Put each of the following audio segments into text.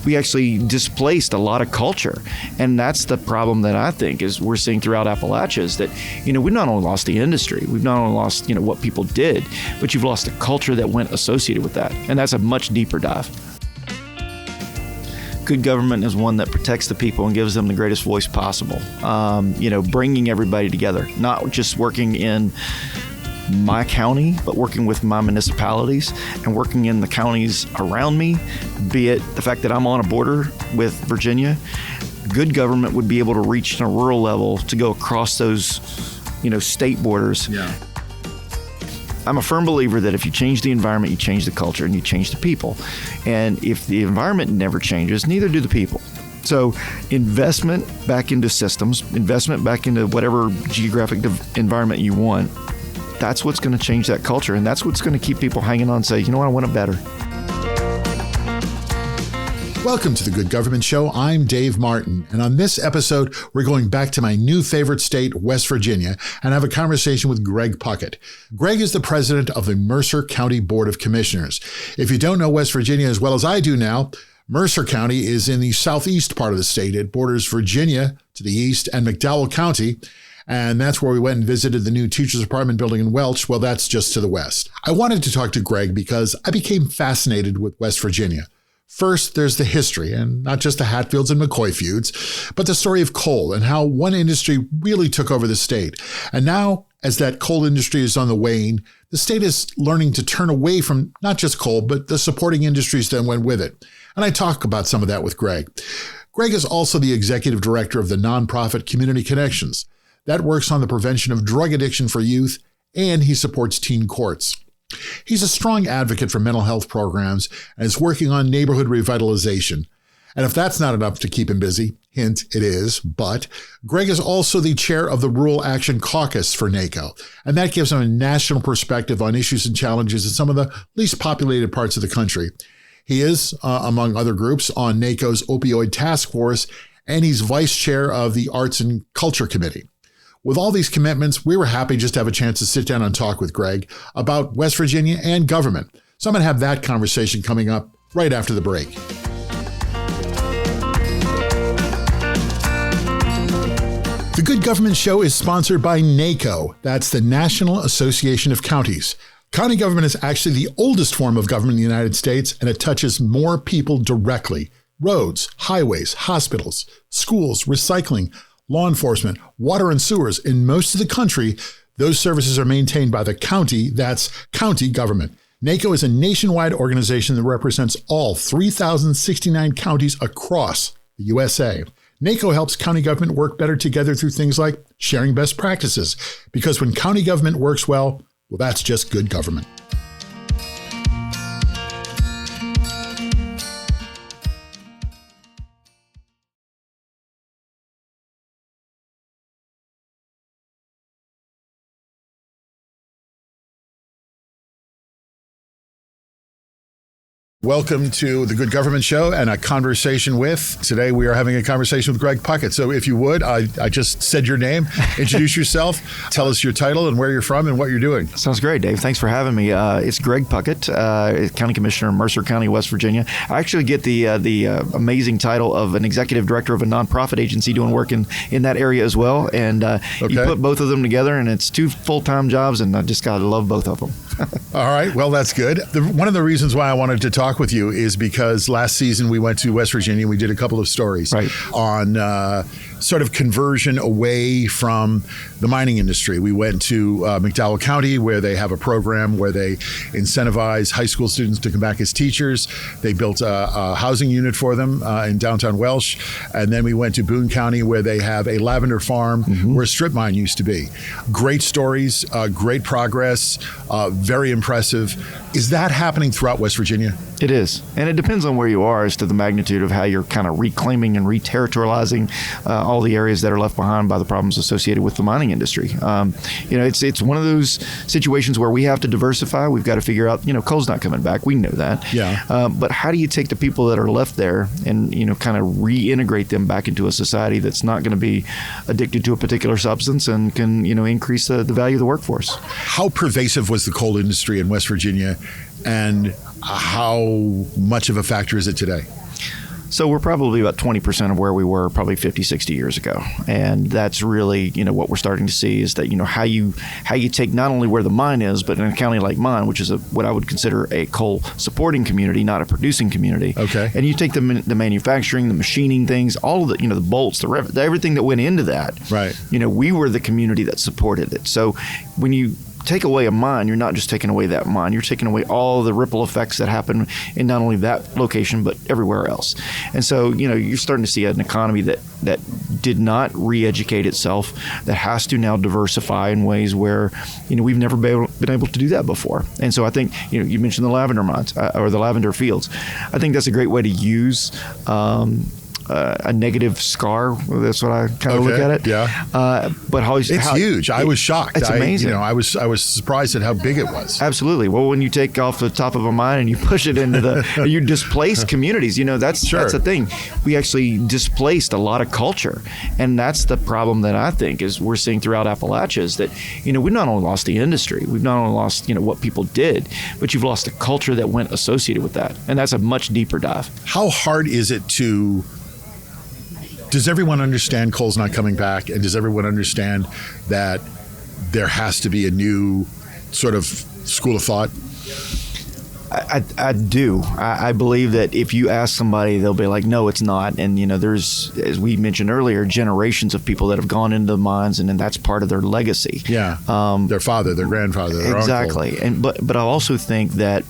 we actually displaced a lot of culture. And that's the problem that I think is we're seeing throughout Appalachia is that, we've not only lost the industry, we've not only lost, what people did, but you've lost the culture that went associated with that. And that's a much deeper dive. Good government is one that protects the people and gives them the greatest voice possible. Bringing everybody together, not just working in my county, but working with my municipalities and working in the counties around me, be it the fact that I'm on a border with Virginia. Good government would be able to reach on a rural level to go across those, state borders. Yeah. I'm a firm believer that if you change the environment, you change the culture and you change the people. And if the environment never changes, neither do the people. So investment back into systems, investment back into whatever geographic environment you want, that's what's going to change that culture. And that's what's going to keep people hanging on and say, I want it better. Welcome to the Good Government Show. I'm Dave Martin, and on this episode, we're going back to my new favorite state, West Virginia, and have a conversation with Greg Puckett. Greg is the president of the Mercer County Board of Commissioners. If you don't know West Virginia as well as I do now, Mercer County is in the southeast part of the state. It borders Virginia to the east and McDowell County, and that's where we went and visited the new teacher's apartment building in Welch. Well, that's just to the west. I wanted to talk to Greg because I became fascinated with West Virginia. First, there's the history, and not just the Hatfields and McCoy feuds, but the story of coal and how one industry really took over the state. And now, as that coal industry is on the wane, the state is learning to turn away from not just coal, but the supporting industries that went with it. And I talk about some of that with Greg. Greg is also the executive director of the nonprofit Community Connections. That works on the prevention of drug addiction for youth, and he supports teen courts. He's a strong advocate for mental health programs and is working on neighborhood revitalization. And if that's not enough to keep him busy, hint, it is, but Greg is also the chair of the Rural Action Caucus for NACo, and that gives him a national perspective on issues and challenges in some of the least populated parts of the country. He is, among other groups, on NACo's Opioid Task Force, and he's vice chair of the Arts and Culture Committee. With all these commitments, we were happy just to have a chance to sit down and talk with Greg about West Virginia and government. So I'm going to have that conversation coming up right after the break. The Good Government Show is sponsored by NACo. That's the National Association of Counties. County government is actually the oldest form of government in the United States, and it touches more people directly. Roads, highways, hospitals, schools, recycling, law enforcement, water and sewers. In most of the country, those services are maintained by the county. That's county government. NACo is a nationwide organization that represents all 3,069 counties across the USA. NACo helps county government work better together through things like sharing best practices, because when county government works well, that's just good government. Welcome to the Good Government Show and a conversation with. Today we are having a conversation with Greg Puckett. So if you would, I just said your name, introduce yourself, tell us your title and where you're from and what you're doing. Sounds great, Dave. Thanks for having me. It's Greg Puckett, County Commissioner in Mercer County, West Virginia. I actually get the amazing title of an executive director of a nonprofit agency doing work in that area as well. And You put both of them together and it's two full-time jobs, and I just gotta love both of them. All right. Well, that's good. One of the reasons why I wanted to talk with you is because last season we went to West Virginia. We did a couple of stories on sort of conversion away from the mining industry. We went to McDowell County, where they have a program where they incentivize high school students to come back as teachers. They built a housing unit for them in downtown Welch. And then we went to Boone County, where they have a lavender farm where a strip mine used to be. Great stories, great progress, very impressive. Is that happening throughout West Virginia? It is. And it depends on where you are as to the magnitude of how you're kind of reclaiming and re-territorializing all the areas that are left behind by the problems associated with the mining industry. It's one of those situations where we have to diversify. We've got to figure out, coal's not coming back. We know that. Yeah. But how do you take the people that are left there and, kind of reintegrate them back into a society that's not going to be addicted to a particular substance and can, increase the value of the workforce? How pervasive was the coal industry in West Virginia, and how much of a factor is it today? So we're probably about 20% of where we were probably 50, 60 years ago. And that's really, what we're starting to see is that, how you take not only where the mine is, but in a county like mine, which is what I would consider a coal supporting community, not a producing community. Okay. And you take the manufacturing, the machining things, all of the, the bolts, everything that went into that. Right. We were the community that supported it. So when you take away a mine, you're not just taking away that mine, you're taking away all the ripple effects that happen in not only that location, but everywhere else. And so, you're starting to see an economy that did not re-educate itself, that has to now diversify in ways where, we've never been able to do that before. And so I think, you mentioned the lavender mines or the lavender fields. I think that's a great way to use a negative scar. That's what I kind of look at it. Yeah. But it's huge. I was shocked. It's amazing. I was surprised at how big it was. Absolutely. Well, when you take off the top of a mine and you push it into you displace communities. That's the thing. We actually displaced a lot of culture, and that's the problem that I think is we're seeing throughout Appalachia is that we've not only lost the industry, we've not only lost what people did, but you've lost the culture that went associated with that, and that's a much deeper dive. How hard is it to? Does everyone understand coal's not coming back? And does everyone understand that there has to be a new sort of school of thought? I do. I believe that if you ask somebody, they'll be like, no, it's not. And, there's, as we mentioned earlier, generations of people that have gone into the mines, and then that's part of their legacy. Yeah. Their father, their grandfather, their exactly. uncle. But I also think that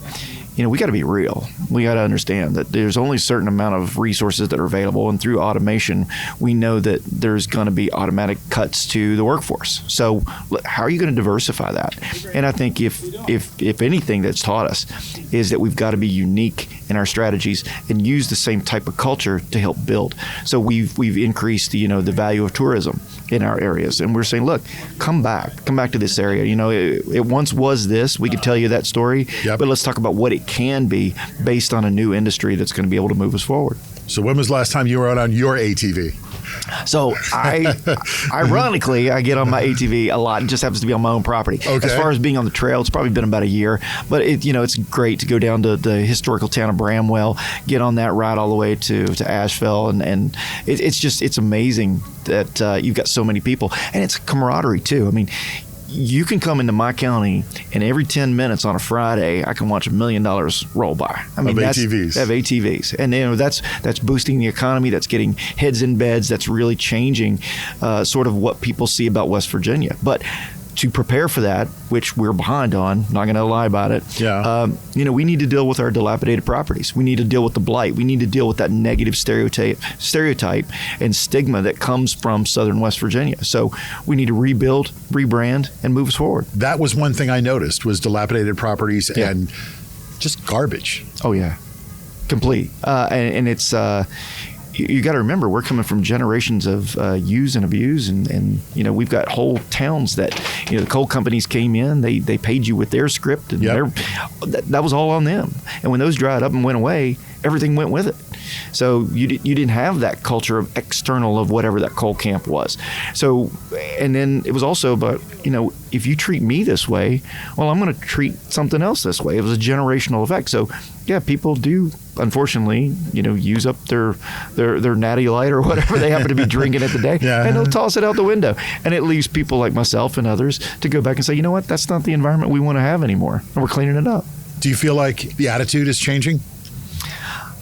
we got to be real. We got to understand that there's only a certain amount of resources that are available, and through automation, we know that there's going to be automatic cuts to the workforce. So how are you going to diversify that? And I think if anything that's taught us is that we've got to be unique in our strategies and use the same type of culture to help build. So we've increased the value of tourism in our areas, and we're saying, look, come back to this area. It once was this. We could tell you that story, but let's talk about what it can be based on a new industry that's going to be able to move us forward. So when was the last time you were out on your ATV? So ironically, I get on my ATV a lot. It just happens to be on my own property. Okay. As far as being on the trail, it's probably been about a year. But it's great to go down to the historical town of Bramwell, get on that ride all the way to Asheville, and it's amazing that you've got so many people, and it's camaraderie too. I mean, you can come into my county, and every 10 minutes on a Friday, I can watch $1 million roll by. I mean, ATVs. Of ATVs. And that's boosting the economy. That's getting heads in beds. That's really changing sort of what people see about West Virginia. But to prepare for that, which we're behind on, not going to lie about it, we need to deal with our dilapidated properties. We need to deal with the blight. We need to deal with that negative stereotype and stigma that comes from southern West Virginia. So we need to rebuild, rebrand, and move us forward. That was one thing I noticed was dilapidated properties and just garbage. Oh, yeah. Complete. And it's... you got to remember, we're coming from generations of use and abuse, and we've got whole towns that the coal companies came in, they paid you with their script, and that was all on them. And when those dried up and went away, everything went with it. So you didn't have that culture of external of whatever that coal camp was. So, and then it was also about, if you treat me this way, well, I'm going to treat something else this way. It was a generational effect. So, yeah, people do, unfortunately, use up their natty light or whatever they happen to be drinking at the day, and they'll toss it out the window. And it leaves people like myself and others to go back and say, you know what, that's not the environment we want to have anymore, and we're cleaning it up. Do you feel like the attitude is changing?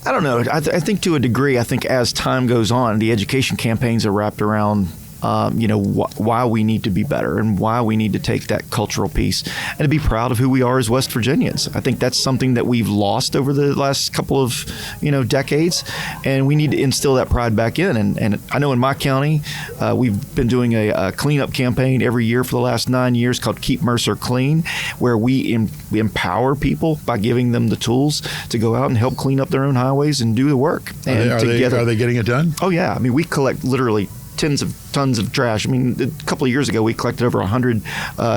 I don't know. I think to a degree, I think as time goes on, the education campaigns are wrapped around why we need to be better and why we need to take that cultural piece and to be proud of who we are as West Virginians. I think that's something that we've lost over the last couple of, decades, and we need to instill that pride back in. And I know in my county, we've been doing a cleanup campaign every year for the last 9 years called Keep Mercer Clean, where we empower people by giving them the tools to go out and help clean up their own highways and do the work. Are they getting it done? Oh, yeah. I mean, we collect literally tens of tons of trash. I mean, a couple of years ago, we collected over 100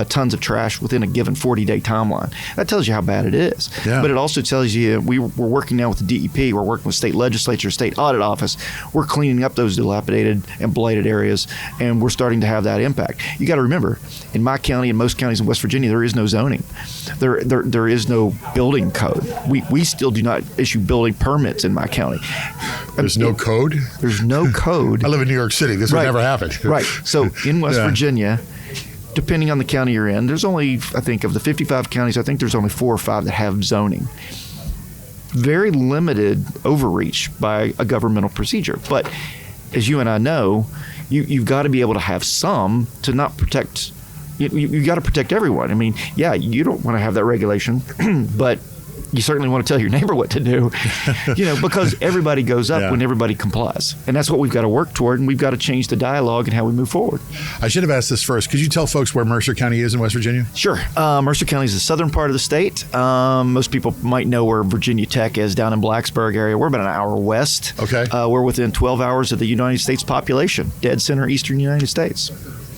tons of trash within a given 40-day timeline. That tells you how bad it is. Yeah. But it also tells you we're working now with the DEP. We're working with state legislature, state audit office. We're cleaning up those dilapidated and blighted areas, and we're starting to have that impact. You got to remember, in my county and most counties in West Virginia, there is no zoning. There is no building code. We still do not issue building permits in my county. There's no code? There's no code. I live in New York City. This would never happen. Right. So in West Virginia, depending on the county you're in, there's only, I think, of the 55 counties, I think there's only 4 or 5 that have zoning. Very limited overreach by a governmental procedure. But as you and I know, you've got to be able to have some to not protect. You got to protect everyone. I mean, yeah, you don't want to have that regulation, but you certainly want to tell your neighbor what to do, because everybody goes up when everybody complies. And that's what we've got to work toward, and we've got to change the dialogue and how we move forward. I should have asked this first. Could you tell folks where Mercer County is in West Virginia? Sure. Mercer County is the southern part of the state. Most people might know where Virginia Tech is down in Blacksburg area. We're about an hour west. Okay. We're within 12 hours of the United States population, dead center eastern United States.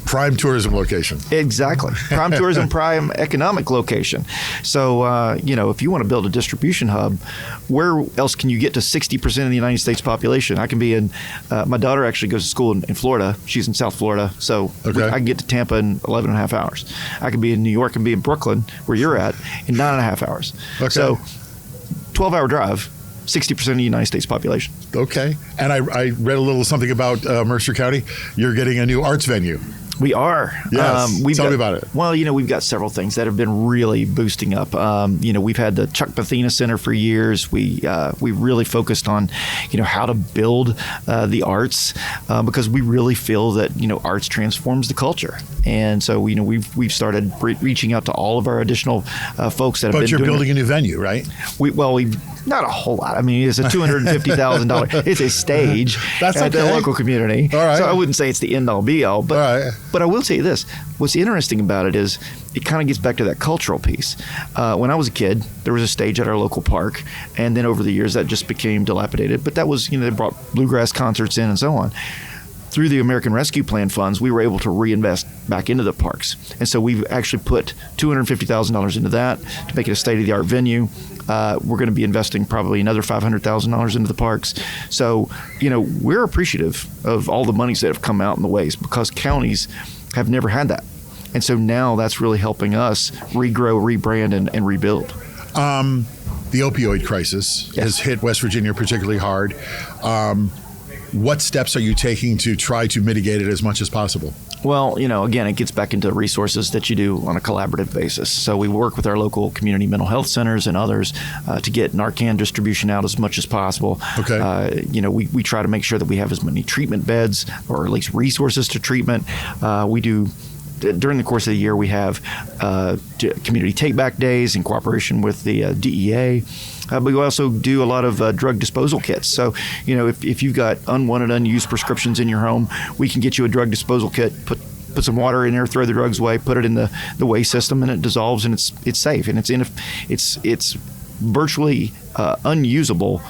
Prime tourism location. Exactly. Prime tourism, prime economic location. So, if you want to build a distribution hub, where else can you get to 60% of the United States population? I can be in, my daughter actually goes to school in Florida. She's in South Florida. So I can get to Tampa in 11 and a half hours. I can be in New York and be in Brooklyn, where you're at, in 9.5 hours. Okay. So 12-hour drive. 60% of the United States population. Okay. And I read a little something about Mercer County. You're getting a new arts venue. We are. Yes. Tell me about it. Well, we've got several things that have been really boosting up. We've had the Chuck Bethina Center for years. We really focused on, how to build the arts because we really feel that, arts transforms the culture. And so, we've started reaching out to all of our additional folks that have been doing it. But you're building a new venue, right? We've not a whole lot. I mean, it's a $250,000. It's a stage at the local community. All right. So I wouldn't say it's the end all be all, but all right. But I will tell you this. What's interesting about it is it kind of gets back to that cultural piece. When I was a kid, there was a stage at our local park, and then over the years that just became dilapidated. But that was, they brought bluegrass concerts in and so on. Through the American Rescue Plan funds, we were able to reinvest back into the parks. And so we've actually put $250,000 into that to make it a state-of-the-art venue. We're going to be investing probably another $500,000 into the parks. So, we're appreciative of all the monies that have come out in the ways because counties have never had that. And so now that's really helping us regrow, rebrand, and rebuild. The opioid crisis has hit West Virginia particularly hard. What steps are you taking to try to mitigate it as much as possible? Well, again, it gets back into resources that you do on a collaborative basis. So we work with our local community mental health centers and others to get Narcan distribution out as much as possible. Okay. We try to make sure that we have as many treatment beds or at least resources to treatment. We do. During the course of the year, we have community take-back days in cooperation with the DEA. But we also do a lot of drug disposal kits. So, if you've got unwanted, unused prescriptions in your home, we can get you a drug disposal kit, put some water in there, throw the drugs away, put it in the waste system, and it dissolves, and it's safe, and it's virtually unusable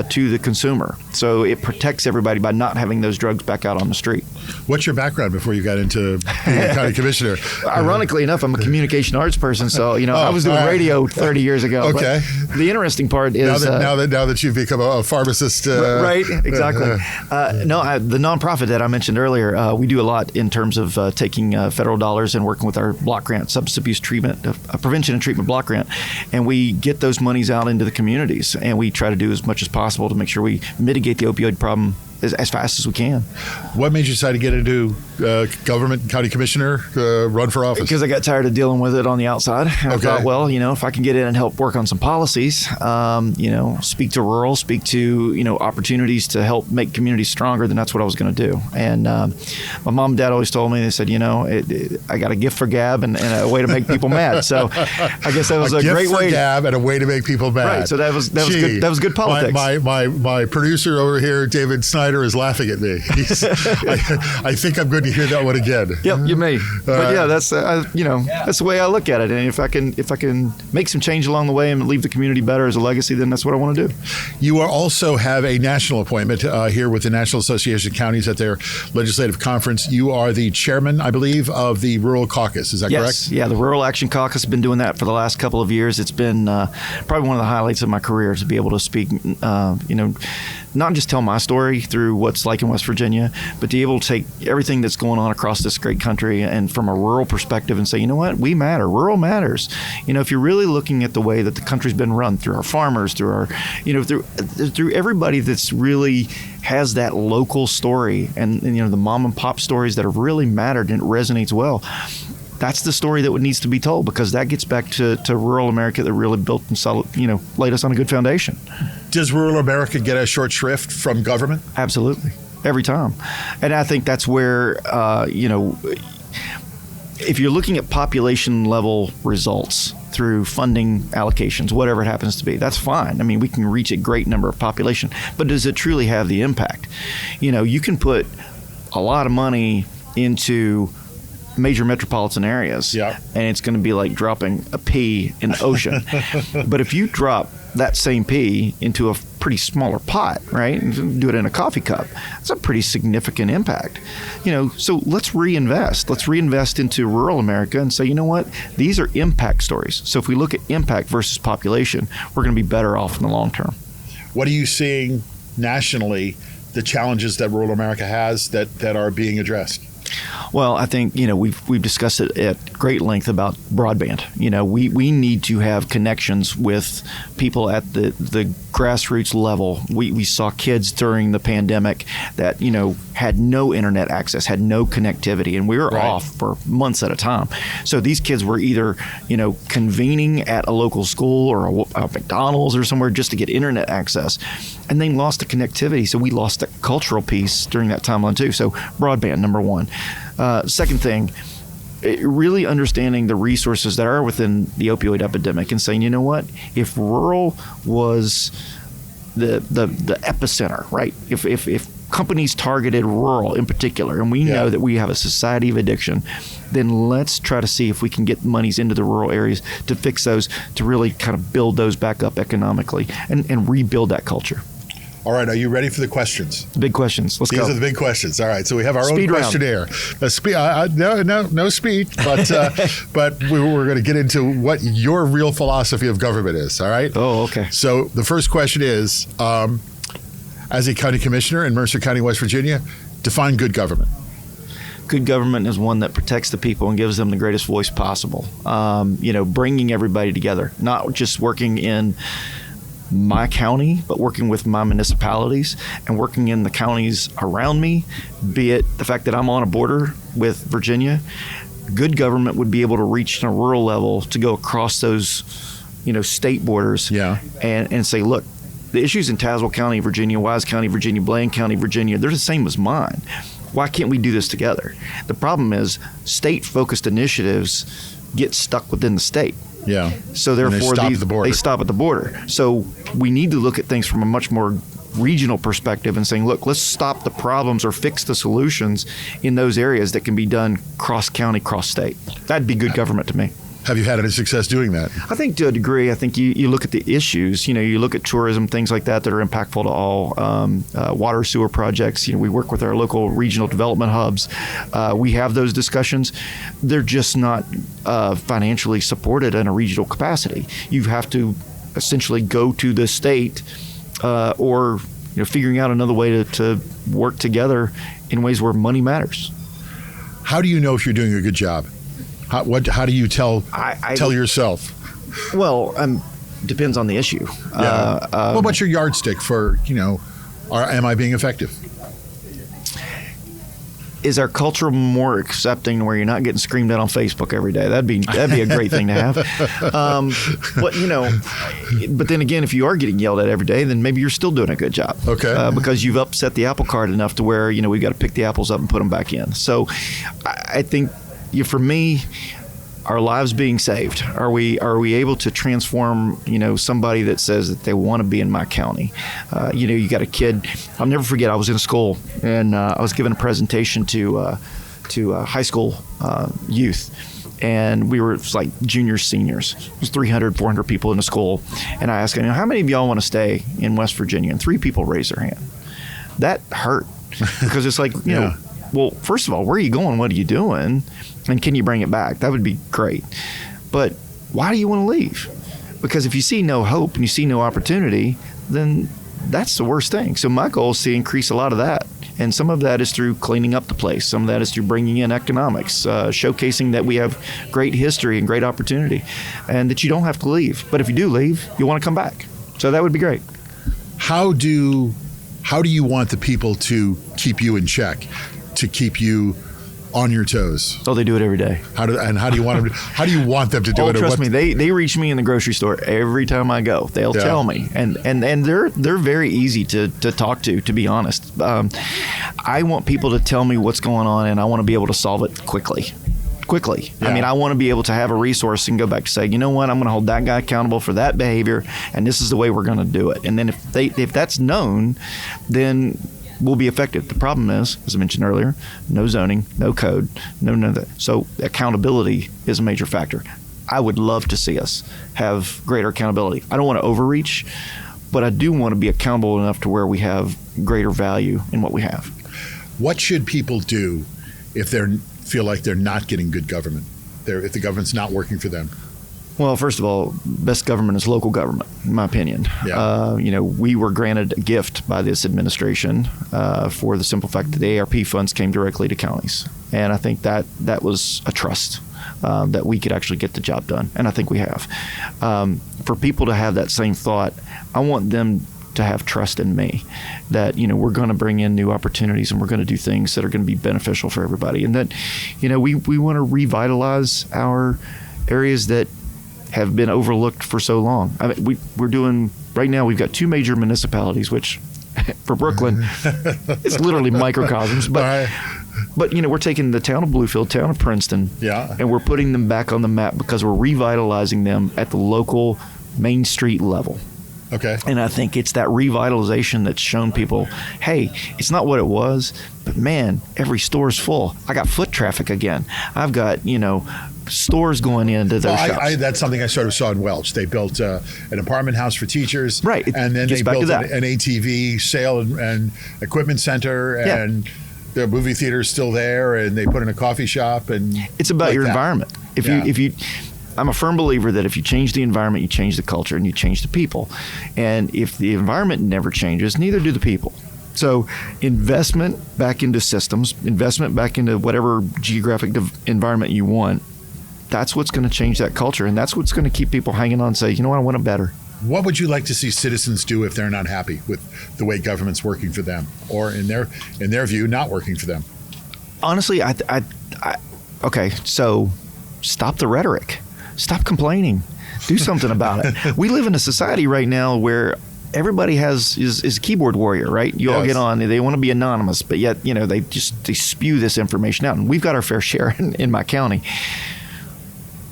to the consumer. So it protects everybody by not having those drugs back out on the street. What's your background before you got into being a county commissioner? Ironically enough, I'm a communication arts person, so I was doing radio 30 years ago. Okay. But the interesting part is now that you've become a pharmacist, right? Exactly. The nonprofit that I mentioned earlier, we do a lot in terms of taking federal dollars and working with our block grant, substance abuse treatment, prevention and treatment block grant, and we get those monies out into the communities, and we try to do as much as possible to make sure we mitigate the opioid problem as fast as we can. What made you decide to get into government, county commissioner, run for office? Because I got tired of dealing with it on the outside. I thought, well, if I can get in and help work on some policies, speak to rural, speak to, opportunities to help make communities stronger, then that's what I was going to do. And my mom and dad always told me, they said, I got a gift for gab and a way to make people mad. So I guess that was a great way. A gift for gab and a way to make people mad. Right. So that was good. That was good politics. My producer over here, David Snyder, Snyder is laughing at me. I think I'm going to hear that one again. Yep, you may. But yeah, that's that's the way I look at it. And if I can make some change along the way and leave the community better as a legacy, then that's what I want to do. You also have a national appointment here with the National Association of Counties at their legislative conference. You are the chairman, I believe, of the Rural Caucus. Is that correct? Yeah, the Rural Action Caucus has been doing that for the last couple of years. It's been probably one of the highlights of my career to be able to speak, not just tell my story through what's like in West Virginia, but to be able to take everything that's going on across this great country and from a rural perspective and say, you know what, we matter. Rural matters. If you're really looking at the way that the country's been run through our farmers, through our, through everybody that's really has that local story and the mom and pop stories that have really mattered and it resonates well. That's the story that needs to be told, because that gets back to rural America that really built and laid us on a good foundation. Does rural America get a short shrift from government? Absolutely. Every time. And I think that's where, if you're looking at population level results through funding allocations, whatever it happens to be, that's fine. I mean, we can reach a great number of population, but does it truly have the impact? You can put a lot of money into major metropolitan areas, and it's going to be like dropping a pea in the ocean. But if you drop that same pea into a pretty smaller pot, right, and do it in a coffee cup, that's a pretty significant impact. So let's reinvest. Let's reinvest into rural America and say, you know what, these are impact stories. So if we look at impact versus population, we're going to be better off in the long term. What are you seeing nationally, the challenges that rural America has that are being addressed? Well, I think, we've discussed it at great length about broadband. We need to have connections with people at the grassroots level. We saw kids during the pandemic that, had no internet access, had no connectivity, and we were off for months at a time. So these kids were either, convening at a local school or a McDonald's or somewhere just to get internet access, and they lost the connectivity. So we lost the cultural piece during that timeline too. So broadband, number one. Second thing, really understanding the resources that are within the opioid epidemic and saying, you know what, if rural was the epicenter, right? If companies targeted rural in particular, and we know that we have a society of addiction, then let's try to see if we can get monies into the rural areas to fix those, to really kind of build those back up economically and rebuild that culture. All right, are you ready for the questions? Big questions. Let's go. These are the big questions. All right, so we have our speed own questionnaire. No speed, but we're going to get into what your real philosophy of government is. All right. Oh, okay. So the first question is, as a county commissioner in Mercer County, West Virginia, define good government. Good government is one that protects the people and gives them the greatest voice possible. Bringing everybody together, not just working in my county, but working with my municipalities and working in the counties around me, be it the fact that I'm on a border with Virginia. Good government would be able to reach on a rural level to go across those, state borders and say, look, the issues in Tazewell County, Virginia, Wise County, Virginia, Blaine County, Virginia, they're the same as mine. Why can't we do this together? The problem is state-focused initiatives get stuck within the state. Yeah. So therefore, they stop at the border. So we need to look at things from a much more regional perspective and saying, look, let's stop the problems or fix the solutions in those areas that can be done cross-county, cross-state. That'd be good government to me. Have you had any success doing that? I think to a degree. I think you look at the issues, you look at tourism, things like that are impactful to all. Water sewer projects, we work with our local regional development hubs. We have those discussions. They're just not financially supported in a regional capacity. You have to essentially go to the state or figuring out another way to work together in ways where money matters. How do you know if you're doing a good job? How do you tell yourself? Well, depends on the issue. What's your yardstick for, am I being effective? Is our culture more accepting where you're not getting screamed at on Facebook every day? That'd be a great thing to have. But then again, if you are getting yelled at every day, then maybe you're still doing a good job. Okay. Because you've upset the apple cart enough to where, we've got to pick the apples up and put them back in. So I think for me, our lives being saved? Are we able to transform, somebody that says that they want to be in my county? You got a kid. I'll never forget. I was in school and I was giving a presentation to high school youth. And we were like juniors, seniors. It was 300, 400 people in the school. And I asked them, how many of y'all want to stay in West Virginia? And 3 people raised their hand. That hurt because it's like, well, first of all, where are you going? What are you doing? And can you bring it back? That would be great. But why do you want to leave? Because if you see no hope and you see no opportunity, then that's the worst thing. So my goal is to increase a lot of that. And some of that is through cleaning up the place. Some of that is through bringing in economics, showcasing that we have great history and great opportunity, and that you don't have to leave. But if you do leave, you want to come back. So that would be great. How do you want the people to keep you in check, to keep you on your toes? So they do it every day. How do you want them to, how do you want them to do it? Trust me, they reach me in the grocery store every time I go. They'll tell me, and they're very easy to talk to be honest. I want people to tell me what's going on, and I want to be able to solve it quickly. Yeah. I mean, I want to be able to have a resource and go back to say, you know what, I'm going to hold that guy accountable for that behavior, and this is the way we're going to do it. And then if that's known, then will be effective. The problem is, as I mentioned earlier, no zoning, no code, none of that. So accountability is a major factor. I would love to see us have greater accountability. I don't want to overreach, but I do want to be accountable enough to where we have greater value in what we have. What should people do if they feel like they're not getting good government, if the government's not working for them? Well, first of all, best government is local government, in my opinion. Yeah. We were granted a gift by this administration for the simple fact that the ARP funds came directly to counties. And I think that was a trust that we could actually get the job done. And I think we have. For people to have that same thought, I want them to have trust in me that, we're going to bring in new opportunities and we're going to do things that are going to be beneficial for everybody. And that, we want to revitalize our areas that have been overlooked for so long. I mean, we're doing right now. We've got 2 major municipalities, which for Brooklyn, it's literally microcosms. But we're taking the town of Bluefield, town of Princeton, and we're putting them back on the map because we're revitalizing them at the local Main Street level. Okay. And I think it's that revitalization that's shown people, hey, it's not what it was, but man, every store's full. I got foot traffic again. I've got, stores going into those shops. That's something I sort of saw in Welch. They built an apartment house for teachers. Right. And then they built an ATV sale and equipment center, and the movie theater's still there, and they put in a coffee shop. And it's about your environment. I'm a firm believer that if you change the environment, you change the culture and you change the people. And if the environment never changes, neither do the people. So investment back into systems, investment back into whatever geographic environment you want, that's what's going to change that culture. And that's what's going to keep people hanging on and say, you know what, I want it better. What would you like to see citizens do if they're not happy with the way government's working for them, or in their view, not working for them? Honestly, okay, so stop the rhetoric. Stop complaining. Do something about it. We live in a society right now where everybody is a keyboard warrior, right? You all get on, they want to be anonymous, but yet, they spew this information out. And we've got our fair share in my county.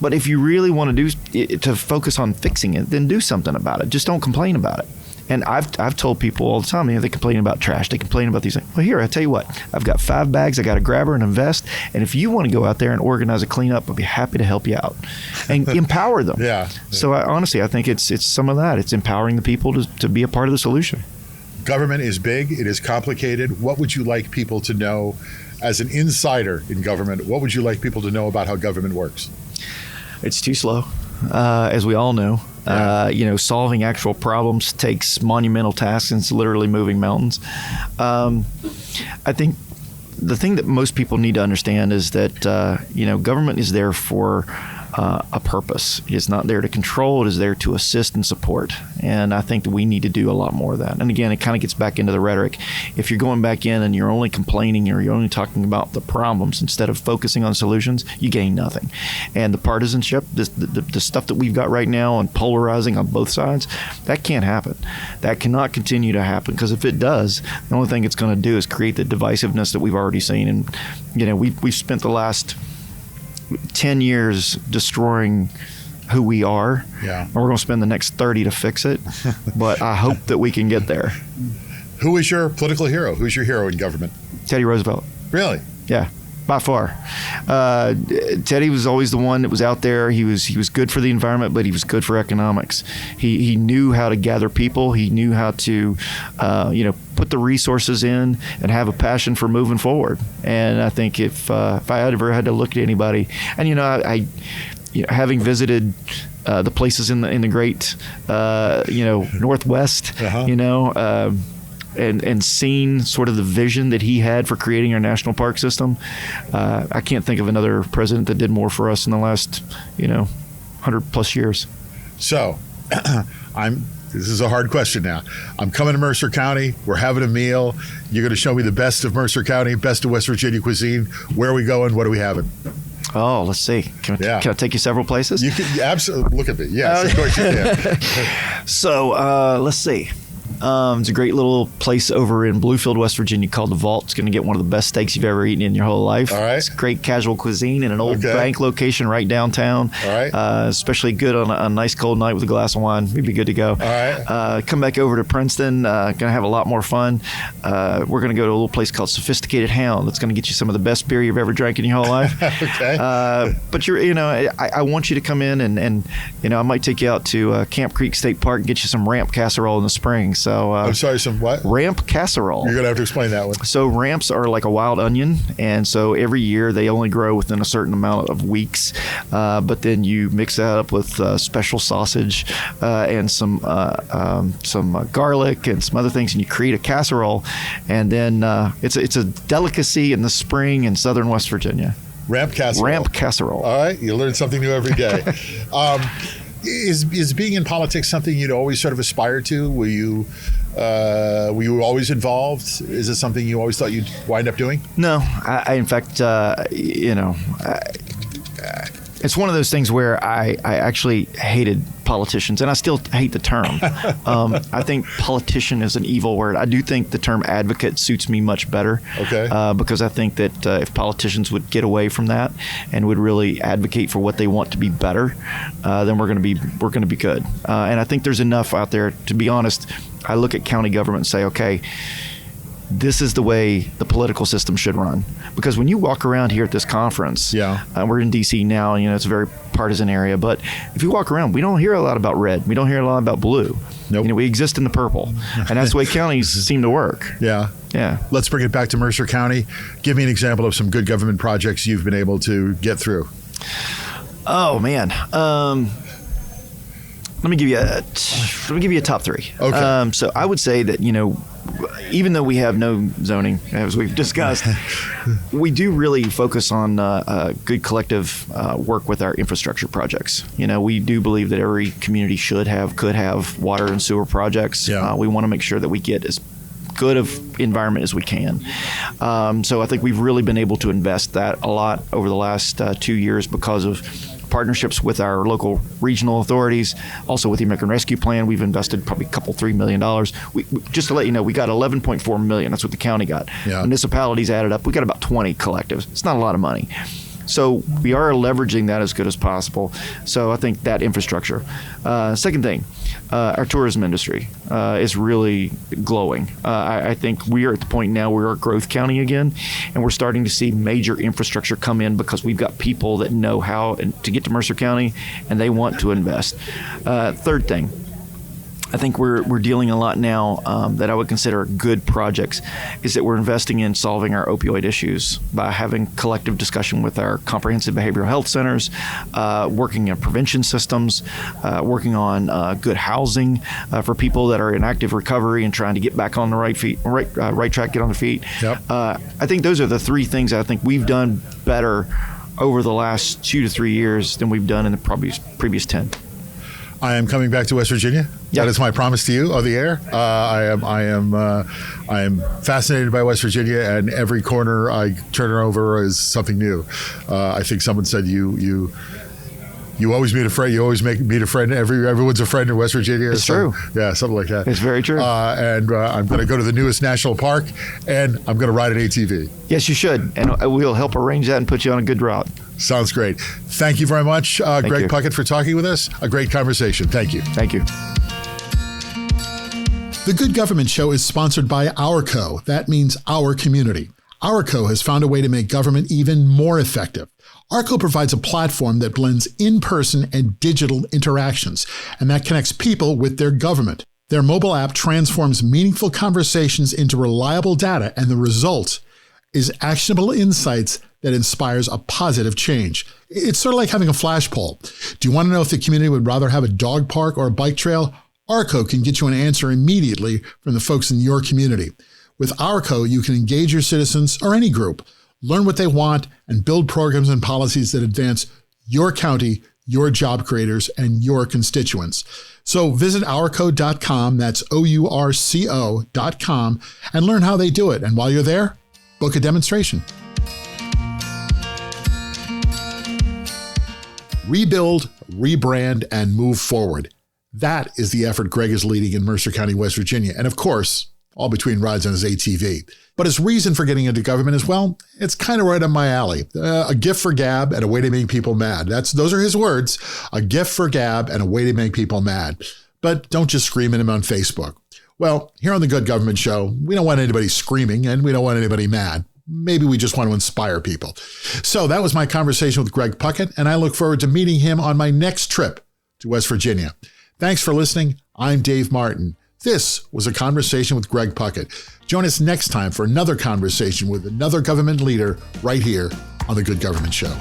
But if you really want to focus on fixing it, then do something about it. Just don't complain about it. And I've told people all the time, they complain about trash. They complain about these things. Well, here, I tell you what, I've got 5 bags. I got a grabber and a vest. And if you want to go out there and organize a cleanup, I'll be happy to help you out and empower them. So honestly, I think it's some of that. It's empowering the people to be a part of the solution. Government is big. It is complicated. What would you like people to know as an insider in government? What would you like people to know about how government works? It's too slow, as we all know. Solving actual problems takes monumental tasks, and it's literally moving mountains. I think the thing that most people need to understand is that, government is there for a purpose. It's not there to control. It is there to assist and support. And I think that we need to do a lot more of that. And again, it kind of gets back into the rhetoric. If you're going back in and you're only complaining or you're only talking about the problems instead of focusing on solutions, you gain nothing. And the partisanship, the stuff that we've got right now and polarizing on both sides, that can't happen. That cannot continue to happen, because if it does, the only thing it's going to do is create the divisiveness that we've already seen. And, we've spent the last 10 years destroying who we are. Yeah. And we're going to spend the next 30 to fix it. But I hope that we can get there. Who is your political hero? Who's your hero in government? Teddy Roosevelt. Really? Yeah, by far. Teddy was always the one that was out there. He was good for the environment, but he was good for economics. He knew how to gather people. He knew how to, put the resources in and have a passion for moving forward. And I think if I ever had to look at anybody, and I having visited the places in the great Northwest, and seen sort of the vision that he had for creating our national park system, I can't think of another president that did more for us in the last 100 plus years. So this is a hard question now. I'm coming to Mercer County. We're having a meal. You're going to show me the best of Mercer County, best of West Virginia cuisine. Where are we going? What are we having? Oh, let's see. Can I take you several places? You can absolutely look at me. Yes, of course you can. So let's see. It's a great little place over in Bluefield, West Virginia called The Vault. It's going to get one of the best steaks you've ever eaten in your whole life. All right. It's great casual cuisine in an old bank location right downtown. All right. Especially good on a nice cold night with a glass of wine. We'd be good to go. All right. Come back over to Princeton. Going to have a lot more fun. We're going to go to a little place called Sophisticated Hound. That's going to get you some of the best beer you've ever drank in your whole life. Okay. But I want you to come in and I might take you out to Camp Creek State Park and get you some ramp casserole in the spring. So I'm sorry, some what? Ramp casserole. You're going to have to explain that one. So ramps are like a wild onion, and so every year they only grow within a certain amount of weeks. But then you mix that up with special sausage and some garlic and some other things, and you create a casserole. And then it's a delicacy in the spring in southern West Virginia. Ramp casserole. Ramp casserole. All right, you learn something new every day. Is being in politics something you'd always sort of aspire to? Were you always involved? Is it something you always thought you'd wind up doing? No, I in fact, it's one of those things where I actually hated politicians, and I still hate the term. I think politician is an evil word. I do think the term advocate suits me much better. Okay. Because I think that if politicians would get away from that and would really advocate for what they want to be better, then we're going to be good. And I think there's enough out there. To be honest, I look at county government and say, okay, this is the way the political system should run. Because when you walk around here at this conference, we're in D.C. now, it's a very partisan area, but if you walk around, we don't hear a lot about red. We don't hear a lot about blue. Nope. We exist in the purple. And that's the way counties seem to work. Yeah. Let's bring it back to Mercer County. Give me an example of some good government projects you've been able to get through. Oh, man. Let me give you a top three. Okay. So I would say that, even though we have no zoning, as we've discussed, we do really focus on good collective work with our infrastructure projects. We do believe that every community could have water and sewer projects. Yeah. We want to make sure that we get as good of environment as we can. So I think we've really been able to invest that a lot over the last 2 years because of partnerships with our local regional authorities, also with the American Rescue Plan. We've invested probably $3 million. We just to let you know, we got $11.4 million. That's what the county got. Yeah. Municipalities added up. We got about 20 collectives. It's not a lot of money. So we are leveraging that as good as possible. So I think that infrastructure. Second thing, our tourism industry is really glowing. I think we are at the point now where we're a growth county again, and we're starting to see major infrastructure come in because we've got people that know how to get to Mercer County, and they want to invest. Third thing, I think we're dealing a lot now that I would consider good projects is that we're investing in solving our opioid issues by having collective discussion with our comprehensive behavioral health centers, working on prevention systems, working on good housing for people that are in active recovery and trying to get back on the right track, get on their feet. Yep. I think those are the three things I think we've done better over the last 2 to 3 years than we've done in the previous 10. I am coming back to West Virginia. Yeah. That is my promise to you on the air. I am fascinated by West Virginia, and every corner I turn over is something new. I think someone said you You always meet a friend. You always meet a friend. Everyone's a friend in West Virginia. It's true. Yeah, something like that. It's very true. And I'm going to go to the newest national park, and I'm going to ride an ATV. Yes, you should. And we'll help arrange that and put you on a good route. Sounds great. Thank you very much, Greg Puckett, for talking with us. A great conversation. Thank you. Thank you. The Good Government Show is sponsored by Ourco. That means our community. Ourco has found a way to make government even more effective. Ourco provides a platform that blends in-person and digital interactions, and that connects people with their government. Their mobile app transforms meaningful conversations into reliable data, and the result is actionable insights that inspires a positive change. It's sort of like having a flash poll. Do you want to know if the community would rather have a dog park or a bike trail? Ourco can get you an answer immediately from the folks in your community. With Ourco, you can engage your citizens or any group, learn what they want, and build programs and policies that advance your county, your job creators, and your constituents. So visit Ourco.com, that's OURCO.com, and learn how they do it. And while you're there, book a demonstration. Rebuild, rebrand, and move forward. That is the effort Greg is leading in Mercer County, West Virginia. And of course, all between rides on his ATV. But his reason for getting into government is, well, it's kind of right up my alley. A gift for gab and a way to make people mad. Those are his words. A gift for gab and a way to make people mad. But don't just scream at him on Facebook. Well, here on the Good Government Show, we don't want anybody screaming and we don't want anybody mad. Maybe we just want to inspire people. So that was my conversation with Greg Puckett, and I look forward to meeting him on my next trip to West Virginia. Thanks for listening. I'm Dave Martin. This was a conversation with Greg Puckett. Join us next time for another conversation with another government leader right here on The Good Government Show.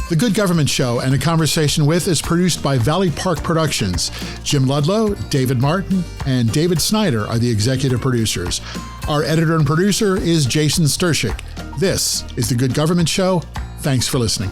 The Good Government Show and A Conversation With is produced by Valley Park Productions. Jim Ludlow, David Martin, and David Snyder are the executive producers. Our editor and producer is Jason Stershic. This is The Good Government Show. Thanks for listening.